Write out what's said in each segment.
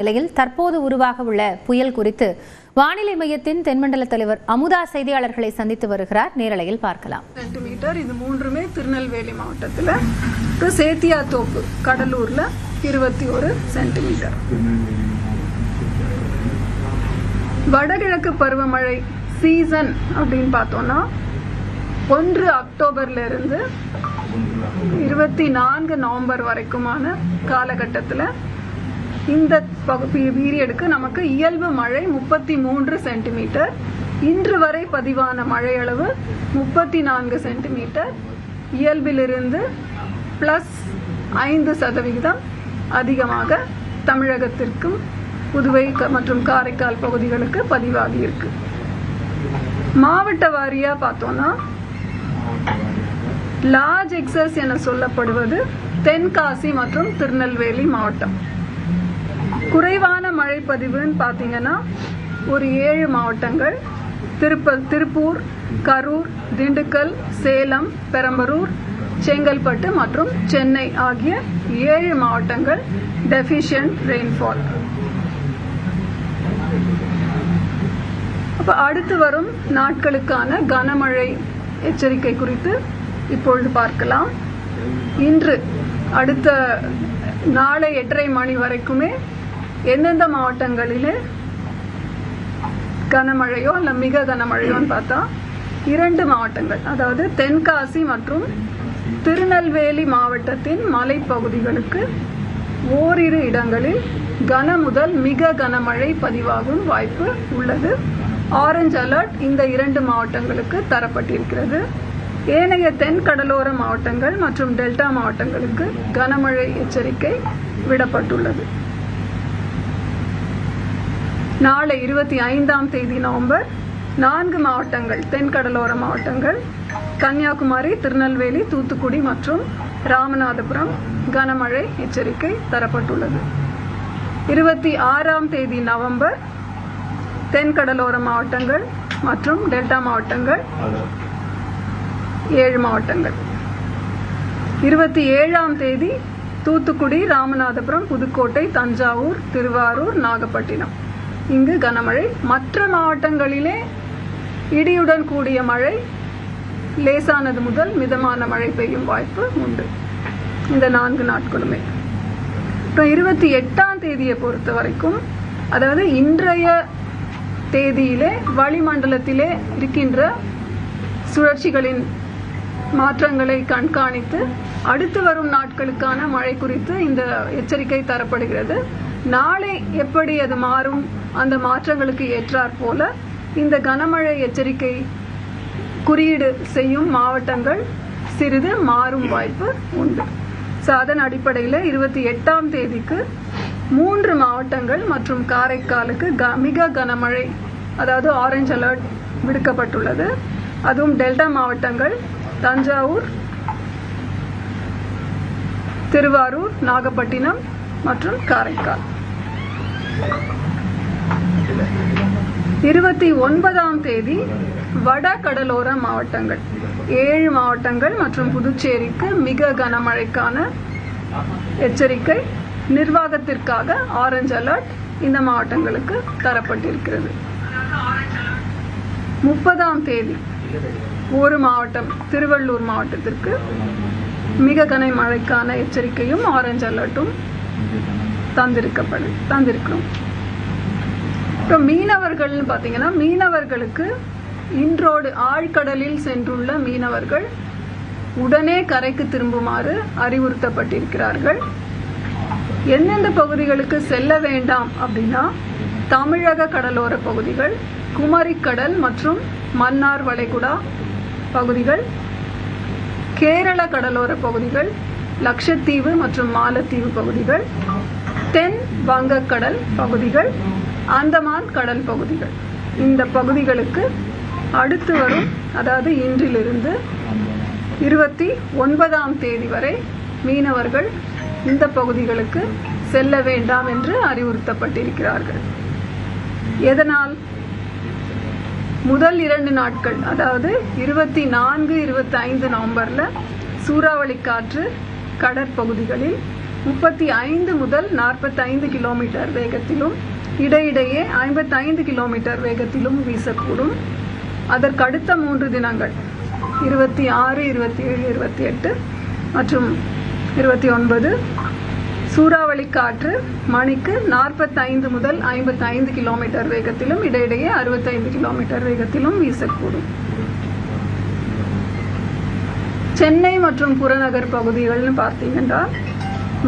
நிலையில் தற்போது உருவாக உள்ள புயல் குறித்து வானிலை மையத்தின் தென்மண்டல தலைவர் அமுதா செய்தியாளர்களை சந்தித்து வருகிறார். நேரலையில் பார்க்கலாம். சென்டிமீட்டர் இது மூன்றுமே திருநெல்வேலி மாவட்டத்தில், சேத்தியாத்தோப்பு கடலூர்ல 21 சென்டிமீட்டர். வடகிழக்கு பருவமழை சீசன் அப்படின்னு பார்த்தோம்னா 1 அக்டோபர்ல இருந்து 24 நவம்பர் வரைக்குமான காலகட்டத்தில் இந்த பீரியடுக்கு நமக்கு இயல்பு மழை 33 சென்டிமீட்டர், இன்று வரை பதிவான மழை அளவு 34 சென்டிமீட்டர், இயல்பிலிருந்து +5% அதிகமாக தமிழகத்திற்கும் புதுவை மற்றும் காரைக்கால் பகுதிகளுக்கு பதிவாகி இருக்கு. மாவட்ட வாரியா பார்த்தோம்னா லார்ஜ் எக்ஸஸ் என சொல்லப்படுவது தென்காசி மற்றும் திருநெல்வேலி மாவட்டம். குறைவான மழை பதிவுன்னு பார்த்தீங்கன்னா ஒரு 7 மாவட்டங்கள், திருப்பூர், கரூர், திண்டுக்கல், சேலம், பெரம்பலூர், செங்கல்பட்டு மற்றும் சென்னை ஆகிய 7 மாவட்டங்கள் டெஃபிஷியன்ட் ரெயின்ஃபால். அப்ப அடுத்து வரும் நாட்களுக்கான கனமழை எச்சரிக்கை குறித்து இப்பொழுது பார்க்கலாம். இன்று அடுத்த நாளை 8:30 மணி வரைக்குமே எந்தெந்த மாவட்டங்களிலே கனமழையோ அல்ல மிக கனமழையோன்னு பார்த்தா 2 மாவட்டங்கள், அதாவது தென்காசி மற்றும் திருநெல்வேலி மாவட்டத்தின் மலைப்பகுதிகளுக்கு ஓரிரு இடங்களில் கன முதல் மிக கனமழை பதிவாகும் வாய்ப்பு உள்ளது. ஆரஞ்சு அலர்ட் இந்த 2 மாவட்டங்களுக்கு தரப்பட்டிருக்கிறது. ஏனைய தென் கடலோர மாவட்டங்கள் மற்றும் டெல்டா மாவட்டங்களுக்கு கனமழை எச்சரிக்கை விடப்பட்டுள்ளது. நாளை 25ஆம் தேதி நவம்பர் 4 மாவட்டங்கள், தென் கடலோர மாவட்டங்கள் கன்னியாகுமரி, திருநெல்வேலி, தூத்துக்குடி மற்றும் ராமநாதபுரம் கனமழை எச்சரிக்கை தரப்பட்டுள்ளது. 26ஆம் தேதி நவம்பர் தென் கடலோர மாவட்டங்கள் மற்றும் டெல்டா மாவட்டங்கள் 7 மாவட்டங்கள். 27ஆம் தேதி தூத்துக்குடி, ராமநாதபுரம், புதுக்கோட்டை, தஞ்சாவூர், திருவாரூர், நாகப்பட்டினம் இங்கு கனமழை. மற்ற மாவட்டங்களிலே இடியுடன் கூடிய மழை, லேசானது முதல் மிதமான மழை பெய்யும் வாய்ப்பு உண்டு இந்த 4 நாட்களுமே. 28ஆம் தேதியை பொறுத்த வரைக்கும், அதாவது இன்றைய தேதியிலே வளிமண்டலத்திலே இருக்கின்ற சுழற்சிகளின் மாற்றங்களை கண்காணித்து அடுத்து வரும் நாட்களுக்கான மழை குறித்து இந்த எச்சரிக்கை தரப்படுகிறது. நாளை எப்படி அது மாறும், அந்த மாற்றங்களுக்கு ஏற்றாற் போல இந்த கனமழை எச்சரிக்கை குறியீடு செய்யும் மாவட்டங்கள் சிறிது மாறும் வாய்ப்பு உண்டு. அதன் அடிப்படையில் 28ஆம் தேதிக்கு 3 மாவட்டங்கள் மற்றும் காரைக்காலுக்கு மிக கனமழை, அதாவது ஆரஞ்சு அலர்ட் விடுக்கப்பட்டுள்ளது. அதுவும் டெல்டா மாவட்டங்கள் தஞ்சாவூர், திருவாரூர், நாகப்பட்டினம் மற்றும் காரைக்கால். 29ஆம் தேதி வட கடலோர மாவட்டங்கள் 7 மாவட்டங்கள் மற்றும் புதுச்சேரிக்கு மிக கனமழைக்கான எச்சரிக்கை நிர்வாகத்திற்காக ஆரஞ்சு அலர்ட் இந்த மாவட்டங்களுக்கு தரப்பட்டிருக்கிறது. 30ஆம் தேதி ஒரு மாவட்டம், திருவள்ளூர் மாவட்டத்திற்கு மிக கனமழைக்கான எச்சரிக்கையும் ஆரஞ்சு அலர்ட்டும் தந்திருக்கிறோம். இப்போ மீனவர்கள்னு பார்த்தீங்கன்னா, மீனவர்களுக்கு இன்றோடு ஆழ்கடலில் சென்றுள்ள மீனவர்கள் உடனே கரைக்கு திரும்புமாறு அறிவுறுத்தப்பட்டிருக்கிறார்கள். எந்தெந்த பகுதிகளுக்கு செல்ல வேண்டாம் அப்படின்னா, தமிழக கடலோர பகுதிகள், குமரிக்கடல் மற்றும் மன்னார் வளைகுடா பகுதிகள், கேரள கடலோர பகுதிகள், லட்சத்தீவு மற்றும் மாலத்தீவு பகுதிகள், தென் வங்கக்கடல் பகுதிகள், அந்தமான் கடல் பகுதிகள். இந்த பகுதிகளுக்கு அடுத்து வரும், அதாவது இன்றிலிருந்து 29ஆம் தேதி வரை மீனவர்கள் இந்த பகுதிகளுக்கு செல்ல வேண்டாம் என்று அறிவுறுத்தப்பட்டிருக்கிறார்கள். எதனால்? முதல் 2 நாட்கள், அதாவது 24, 25 நவம்பர்ல சூறாவளி காற்று கடற்பகுதிகளில் 35 முதல் 45 கிலோமீட்டர் வேகத்திலும் இடையிடையே 55 கிலோமீட்டர் வேகத்திலும் வீசக்கூடும். அதற்கடுத்த 3 தினங்கள் 26, 27, 28 மற்றும் 29 சூறாவளி காற்று மணிக்கு 45 முதல் 55 கிலோமீட்டர் வேகத்திலும் இடையிடையே 65 கிலோமீட்டர் வேகத்திலும் வீசக்கூடும். சென்னை மற்றும் புறநகர் பகுதிகள்னு பார்த்தீங்கன்னா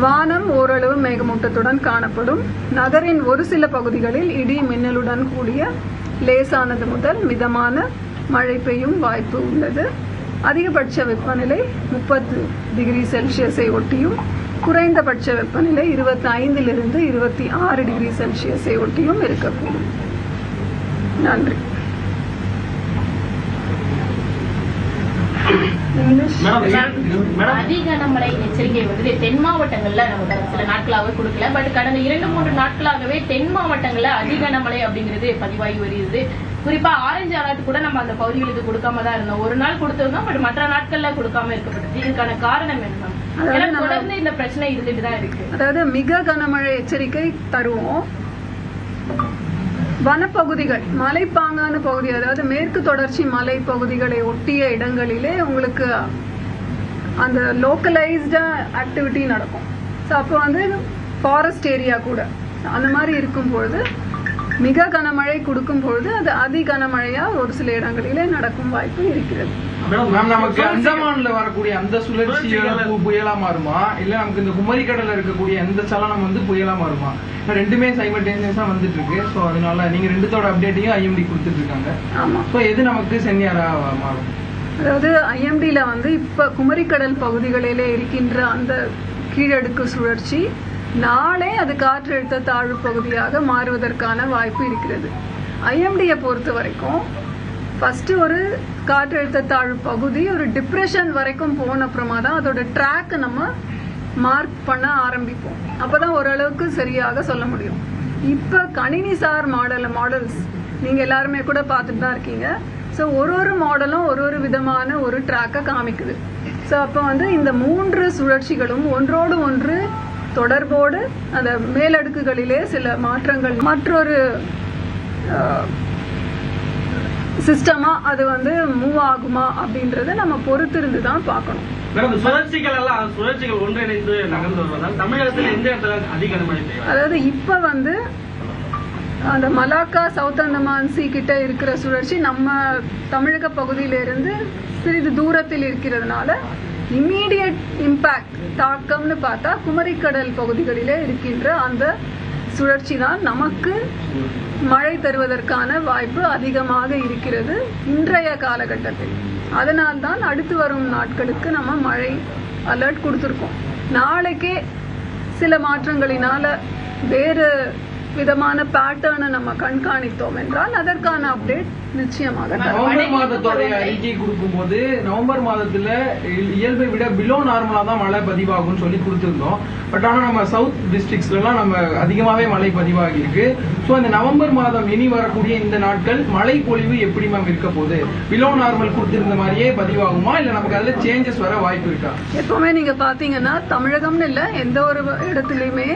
வானம் ஓரளவு மேகமூட்டத்துடன் காணப்படும். நகரின் ஒரு சில பகுதிகளில் இடி மின்னலுடன் கூடிய லேசானது முதல் மிதமான மழை பெய்யும் வாய்ப்பு உள்ளது. அதிகபட்ச வெப்பநிலை 30 டிகிரி செல்சியஸை ஒட்டியும் குறைந்தபட்ச வெப்பநிலை 25 to 26 டிகிரி செல்சியஸை ஒட்டியும் இருக்கக்கூடும். நன்றி. அதி கனமழை எச்சரிக்கை வந்து தென் மாவட்டங்கள்ல நமக்கு சில நாட்களாகவே கொடுக்கல. பட் கடந்த 2-3 நாட்களாகவே தென் மாவட்டங்கள்ல அதி கனமழை அப்படிங்கிறது பதிவாகி வருகிறது. குறிப்பா ஆரஞ்சு அலர்ட் கூட நம்ம அந்த பகுதிகளுக்கு கொடுக்காம தான் இருந்தோம். ஒரு நாள் கொடுத்திருந்தோம், பட் மற்ற நாட்கள்ல கொடுக்காம இருக்கப்பட்டது. இதுக்கான காரணம் என்ன? தொடர்ந்து இந்த பிரச்சனை இருந்துட்டு தான் இருக்கு. அதாவது மிக கனமழை எச்சரிக்கை தருவோம். வனப்பகுதிகள், மலைப்பாங்கான பகுதி, அதாவது மேற்கு தொடர்ச்சி மலை பகுதிகளை ஒட்டிய இடங்களிலே உங்களுக்கு அந்த லோக்கலைஸ்டா ஆக்டிவிட்டி நடக்கும். ஸோ அப்போ வந்து ஃபாரஸ்ட் ஏரியா கூட அந்த மாதிரி இருக்கும்பொழுது மிக கனமழை கொடுக்கும் பொழுது அது அதி கனமழையா ஒரு சில இடங்களிலே நடக்கும் வாய்ப்பு இருக்கிறது. நமக்கு அந்தமான்ல வரக்கூடிய அந்த சுழற்சியோட புயலா மாறுமா, இல்ல நமக்கு இந்த குமரி கடல்ல இருக்கக்கூடிய எந்த சலனம் வந்து புயலா மாறுமா? ரெண்டுமே சைமல்டேனியஸா வந்துட்டு இருக்கு. சோ அதனால நீங்க ரெண்டுத்தோட அப்டேட்டையும் ஐஎம்டி கொடுத்துட்டு இருக்காங்க. ஆமா. சோ எது நமக்கு சென்னியாரா மாறும்? அதாவது ஐஎம்டில வந்து இப்ப குமரிக்கடல் பகுதிகளிலே இருக்கின்ற அந்த கீழடுக்கு சுழற்சி நாளே அது காற்றழுத்த தாழ்வு பகுதியாக மாறுவதற்கான வாய்ப்பு இருக்கிறது. ஐஎம்டியை பொறுத்த வரைக்கும் ஃபர்ஸ்ட் ஒரு காற்றழுத்த தாழ்வு பகுதி ஒரு டிப்ரெஷன் வரைக்கும் போன அப்புறமா தான் அதோட ட்ராக் நம்ம மார்க் பண்ண ஆரம்பிப்போம். அப்பதான் ஓரளவுக்கு சரியாக சொல்ல முடியும். இப்ப கணினிசார் மாடல்ஸ் நீங்க எல்லாருமே கூட பார்த்துட்டு தான் இருக்கீங்க. ஸோ ஒரு மாடலும் ஒரு விதமான ஒரு ட்ராக்கை காமிக்குது. ஸோ அப்போ வந்து இந்த 3 சுழற்சிகளும் ஒன்றோடு ஒன்று தொடர்போடு அந்த மேலடுக்குகளிலே சில மாற்றங்கள் மற்றொரு சிஸ்டமா அது வந்து மூவ் ஆகுமா அப்படின்றத நம்ம பொறுத்திருந்து தான் பார்க்கணும். சுழற்சிகள் ஒன்றிணைந்து நகர்ந்து வருவதால் தமிழகத்தில் எந்த இடத்துல அதிக கனமழை பெய்யும்? அதாவது இப்ப வந்து அந்த மலாக்கா சவுத் அந்தமான் சி கிட்ட இருக்கிற சுழற்சி நம்ம தமிழக பகுதியிலிருந்து சிறிது தூரத்தில் இருக்கிறதுனால இம்மீடியட் இம்பாக்ட் தாக்கம்னு பார்த்தா குமரிக்கடல் பகுதிகளிலே இருக்கின்ற அந்த சுழற்சி தான் நமக்கு மழை தருவதற்கான வாய்ப்பு அதிகமாக இருக்கிறது இன்றைய காலகட்டத்தில். அதனால்தான் அடுத்து வரும் நாட்களுக்கு நம்ம மழை அலர்ட் கொடுத்துருக்கோம். நாளைக்கே சில மாற்றங்களினால வேறு விதமான பேட்டர்னை நம்ம கண்காணித்தோம் என்றால் அதற்கான அப்டேட் நிச்சயமாக. நவம்பர் மாதத்தோட அறிக்கை கொடுக்கும் போது நவம்பர் மாதத்துல இயல்பை விட பிலோ நார்மலா தான் மழை பதிவாகும் சொல்லி கொடுத்திருந்தோம். பட் ஆனா நம்ம சவுத் டிஸ்ட்ரிக்ட்ஸ்ல எல்லாம் நம்ம அதிகமாவே மழை பதிவாகி இருக்கு. சோ இந்த நவம்பர் மாதம் இனி வரக்கூடிய இந்த நாட்கள் மழை பொழிவு எப்படி மேம் இருக்க போகுது? பிலோ நார்மல் கொடுத்திருந்த மாதிரியே பதிவாகுமா, இல்ல நமக்கு அதுல சேஞ்சஸ் வர வாய்ப்பு இருக்கா? எப்பவுமே நீங்க பாத்தீங்கன்னா தமிழகம்னு இல்ல எந்த ஒரு இடத்துலயுமே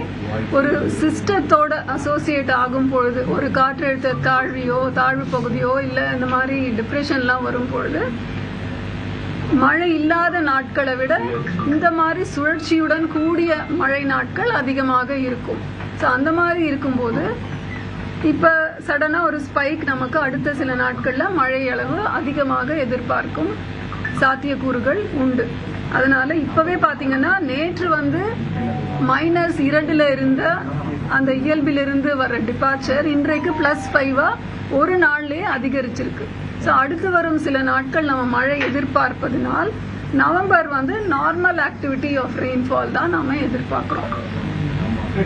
ஒரு சிஸ்டத்தோட அசோசியேட் ஆகும் பொழுது ஒரு காற்றழுத்த தாழ்வு பகுதியோ இல்ல இந்த மாதிரி டிப்ரெஷன்லாம் வரும் பொழுது மழை இல்லாத நாட்களை விட இந்த மாதிரி சுழற்சியுடன் கூடிய மழை நாட்கள் அதிகமாக இருக்கும். ஸோ அந்த மாதிரி இருக்கும்போது இப்ப சடனா ஒரு ஸ்பைக் நமக்கு அடுத்த சில நாட்கள்ல மழை அளவு அதிகமாக எதிர்பார்க்கும் சாத்தியக்கூறுகள் உண்டு. அதனால இப்பவே பாத்தீங்கன்னா நேற்று வந்து -2 இருந்த அந்த இயல்பிலிருந்து வர டிபார்ச்சர் இன்றைக்கு +5 ஒரு நாள்லயே அதிகரிச்சிருக்கு. ஸோ அடுத்து வரும் சில நாட்கள் நம்ம மழை எதிர்பார்ப்பதனால் நவம்பர் வந்து நார்மல் ஆக்டிவிட்டி ஆஃப் ரெயின்ஃபால் தான் நாம எதிர்பார்க்கிறோம்.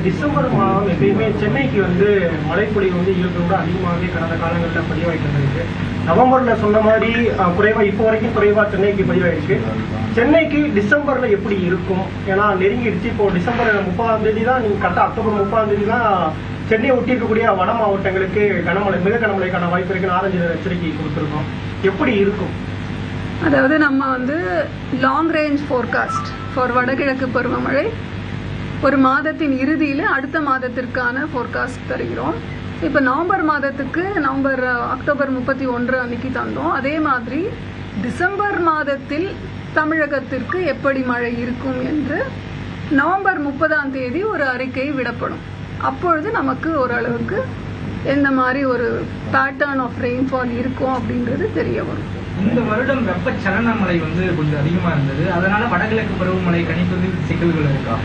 டிசம்பர் மாதம் எப்பயுமே சென்னைக்கு வந்து மழைப்பொழிவு வந்து இயல்பை விட அதிகமாகவே கடந்த காலங்களில் பதிவாகிட்டு இருக்கு. நவம்பர்ல சொன்ன மாதிரி குறைவா இப்போ வரைக்கும் குறைவா சென்னைக்கு பதிவாயிடுச்சு. சென்னைக்கு டிசம்பர்ல எப்படி இருக்கும்? ஏன்னா நெருங்கிடுச்சு. இப்போ டிசம்பர் 30ஆம் தேதி தான், நீங்க கரெக்டா அக்டோபர் 30ஆம் தேதி தான் சென்னையை ஒட்டி இருக்கக்கூடிய வட மாவட்டங்களுக்கு மிக கனமழைக்கான வாய்ப்பு இருக்குன்னு ஆரஞ்சு எச்சரிக்கை கொடுத்துருக்கோம். எப்படி இருக்கும்? அதாவது நம்ம வந்து லாங் ரேஞ்ச் ஃபோர்காஸ்ட் ஃபார் வடகிழக்கு பருவமழை ஒரு மாதத்தின் இறுதியில் அடுத்த மாதத்திற்கான ஃபோர்காஸ்ட் தருகிறோம். இப்போ நவம்பர் மாதத்துக்கு அக்டோபர் 31 அன்னைக்கு தந்தோம். அதே மாதிரி டிசம்பர் மாதத்தில் தமிழகத்திற்கு எப்படி மழை இருக்கும் என்று நவம்பர் 30ஆம் தேதி ஒரு அறிக்கை விடப்படும். அப்பொழுது நமக்கு ஓரளவுக்கு எந்த மாதிரி ஒரு பேட்டர்ன் ஆஃப் ரெயின்ஃபால் இருக்கும் அப்படின்றது தெரிய வரும். இந்த வருடம் வெப்பச்சலன மழை கொஞ்சம் அதிகமா இருந்தது. அதனால வடகிழக்கு பருவமழை கணிப்பதில் சிக்கல்கள் இருக்கா?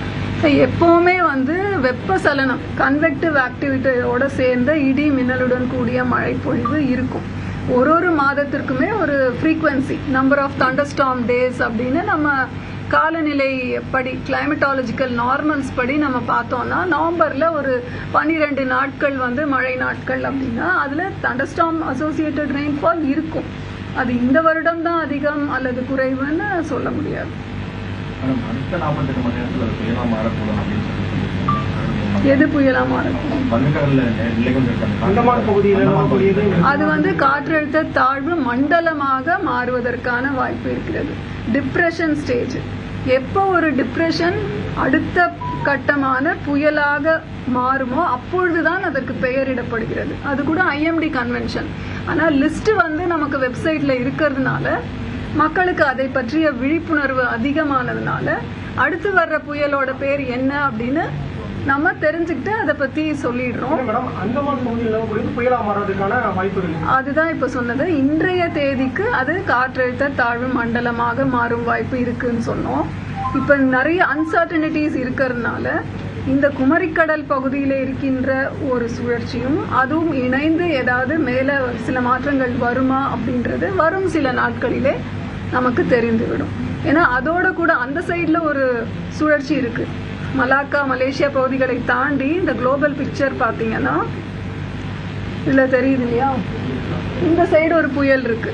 எப்பவுமே வெப்பசலனம் கன்வெக்டிவ் ஆக்டிவிட்டியோட சேர்ந்த இடி மின்னலுடன் கூடிய மழை பொழிவு இருக்கும். ஒரு மாதத்திற்குமே ஒரு ஃப்ரீக்வன்சி நம்பர் ஆஃப் தண்டர்ஸ்டார்ம் டேஸ் அப்படின்னு நம்ம காலநிலை படி கிளைமேட்டாலஜிக்கல் நார்மல்ஸ் படி நம்ம பார்த்தோம்னா நவம்பர்ல ஒரு 12 நாட்கள் மழை நாட்கள் அப்படின்னா அதுல தண்டர்ஸ்டார்ம் அசோசியேட்டட் ரெயின்ஃபால் இருக்கும். அது இந்த வருடம் தான் அதிகம் அல்லது குறைவுன்னு சொல்ல முடியாது. எது புயலா மாறும்? அது காற்றழுத்த தாழ்வு மண்டலமாக மாறுவதற்கான வாய்ப்பு இருக்கிறது. Depression stage. எப்போ ஒரு டிப்ரெஷன் அடுத்த கட்டமான புயலாக மாறுமோ அப்பொழுதுதான் அதற்கு பெயரிடப்படுகிறது. அது கூட IMD கன்வென்ஷன். ஆனால் லிஸ்ட் நமக்கு வெப்சைட்ல இருக்கிறதுனால மக்களுக்கு அதை பற்றிய விழிப்புணர்வு அதிகமானதுனால அடுத்து வர்ற புயலோட பேர் என்ன அப்படின்னு நம்ம தெரிஞ்சுக்கிட்டு அதை பத்தி சொல்லிடுறோம். அதுதான் இப்ப சொன்னது. இன்றைய தேதிக்கு அது காற்றழுத்த தாழ்வு மண்டலமாக மாறும் வாய்ப்பு இருக்குன்னு சொன்னோம். இப்ப நிறைய அன்சர்டனிட்டிஸ் இருக்கிறதுனால இந்த குமரிக்கடல் பகுதியில இருக்கின்ற ஒரு சுழற்சியும் அதுவும் இணைந்து ஏதாவது மேல சில மாற்றங்கள் வருமா அப்படின்றது வரும் சில நாட்களிலே நமக்கு தெரிந்துவிடும். ஏன்னா அதோட கூட அந்த சைட்ல ஒரு சுழற்சி இருக்கு. மலாக்கா மலேசியா பகுதிகளை தாண்டி இந்த குளோபல் பிக்சர் பாத்தீங்கன்னா இதுல தெரியுது இல்லையா, இந்த சைடு ஒரு புயல் இருக்கு.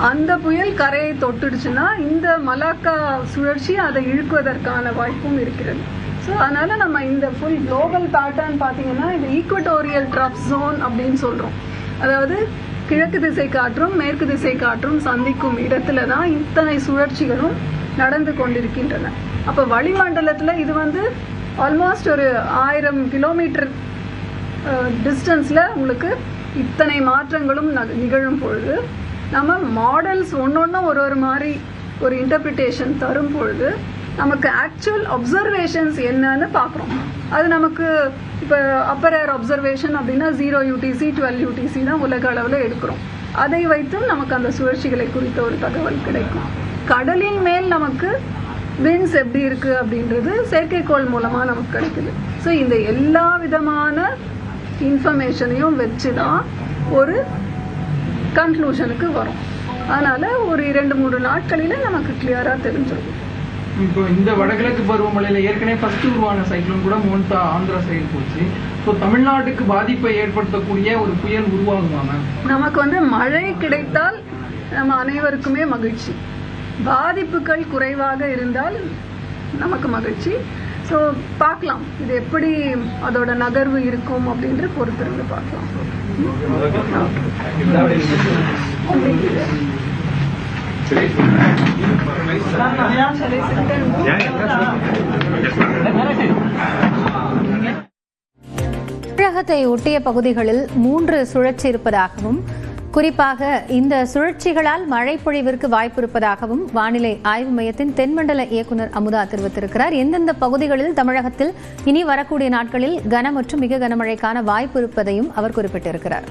அந்த புயல் கரையை தொட்டுடுச்சுன்னா இந்த மலாக்கா சுழற்சி அதை இழுக்குவதற்கான வாய்ப்பும் இருக்கிறது. ஸோ அதனால நம்ம இந்த ஃபுல் குளோபல் பேட்டர்ன் பாத்தீங்கன்னா இது ஈக்குவட்டோரியல் ட்ரஃப் ஜோன் அப்படின்னு சொல்றோம். அதாவது கிழக்கு திசை காற்றும் மேற்கு திசை காற்றும் சந்திக்கும் இடத்துல தான் இத்தனை சுழற்சிகளும் நடந்து கொண்டிருக்கின்றன. அப்ப வளிமண்டலத்துல இது ஆல்மோஸ்ட் ஒரு 1000 கிலோமீட்டர் டிஸ்டன்ஸ்ல உங்களுக்கு இத்தனை மாற்றங்களும் நிகழும் பொழுது நம்ம மாடல்ஸ் ஒன்னொன்னும் ஒரு மாதிரி ஒரு இன்டர்பிரிட்டேஷன் தரும் பொழுது நமக்கு ஆக்சுவல் அப்சர்வேஷன்ஸ் என்னன்னு பாக்குறோம். அது நமக்கு இப்ப அப்பர் ஏர் அப்சர்வேஷன் அப்படின்னா 0 UTC 12 UTC தான் உலக அளவுல எடுக்கிறோம். அதை வைத்தும் நமக்கு அந்த சுழற்சிகளை குறித்த ஒரு தகவல் கிடைக்கும். கடலின் மேல் நமக்கு விண்ட்ஸ் எப்படி இருக்கு அப்படின்றது செயற்கைக்கோள் மூலமா நமக்கு கிடைக்குது. ஸோ இந்த எல்லா விதமான இன்ஃபர்மேஷனையும் வச்சுதான் ஒரு கன்க்ளூஷனுக்கு வரும். அதனால ஒரு 2-3 நாட்களில நமக்கு கிளியரா தெரிஞ்சிடும். இப்போ இந்த வடகிழக்கு பருவமழையில ஏற்கனவே ஃபர்ஸ்ட் உருவான சைக்ளோன் கூட மோன்டா ஆந்திரா சைடு போச்சு. ஸோ தமிழ்நாட்டுக்கு பாதிப்பை ஏற்படுத்தக்கூடிய ஒரு புயல் உருவாகுமா? நமக்கு மழை கிடைத்தால் நம்ம அனைவருக்குமே மகிழ்ச்சி. பாதிப்புகள் குறைவாக இருந்தால் நமக்கு மகிழ்ச்சி. ஸோ பார்க்கலாம் இது எப்படி அதோட நகர்வு இருக்கும் அப்படின்ற பொறுத்திருந்து பார்க்கலாம். தமிழகத்தை ஒட்டிய பகுதிகளில் 3 சுழற்சி இருப்பதாகவும் குறிப்பாக இந்த சுழற்சிகளால் மழை பொழிவிற்கு வாய்ப்பு இருப்பதாகவும் வானிலை ஆய்வு மையத்தின் தென்மண்டல இயக்குநர் அமுதா தெரிவித்திருக்கிறார். எந்தெந்த பகுதிகளில் தமிழகத்தில் இனி வரக்கூடிய நாட்களில் கன மற்றும் மிக கனமழைக்கான வாய்ப்பு இருப்பதையும் அவர் குறிப்பிட்டிருக்கிறார்.